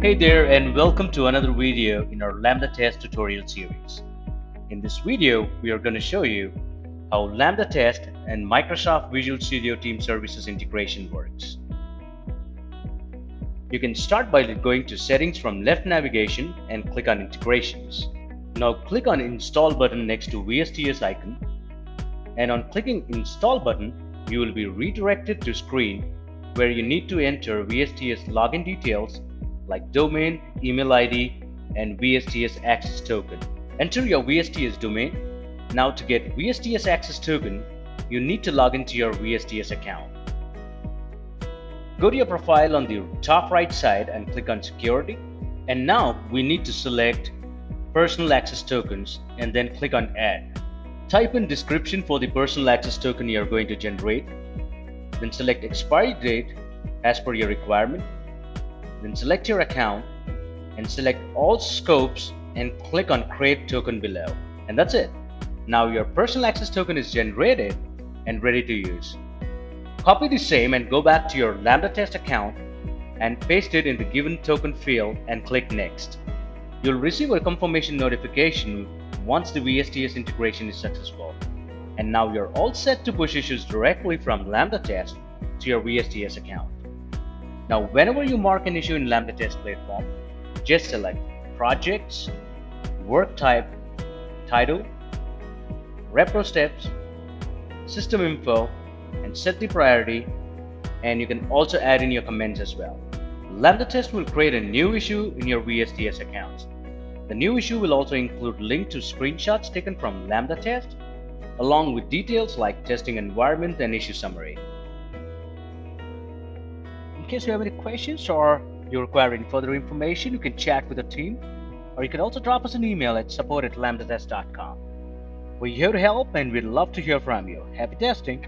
Hey there and welcome to another video in our LambdaTest tutorial series. In this video, we are going to show you how LambdaTest and Microsoft Visual Studio Team Services integration works. You can start by going to Settings from left navigation and click on Integrations. Now click on Install button next to VSTS icon, and on clicking Install button, you will be redirected to screen where you need to enter VSTS login details like domain, email ID, and VSTS access token. Enter your VSTS domain. Now to get VSTS access token, you need to log into your VSTS account. Go to your profile on the top right side and click on Security. And now we need to select Personal Access Tokens and then click on Add. Type in description for the personal access token you are going to generate. Then select expiry date as per your requirement. Then select your account and select all scopes and click on Create Token below. And that's it. Now your personal access token is generated and ready to use. Copy the same and go back to your LambdaTest account and paste it in the given token field and click Next. You'll receive a confirmation notification once the VSTS integration is successful. And now you're all set to push issues directly from LambdaTest to your VSTS account. Now whenever you mark an issue in LambdaTest platform, just select Projects, Work Type, Title, Repro Steps, System Info, and set the priority, and you can also add in your comments as well. LambdaTest will create a new issue in your VSTS accounts. The new issue will also include link to screenshots taken from LambdaTest, along with details like testing environment and issue summary. In case you have any questions or you require any further information, you can chat with the team, or you can also drop us an email at support@lambdatest.com. We're here to help and we'd love to hear from you. Happy testing!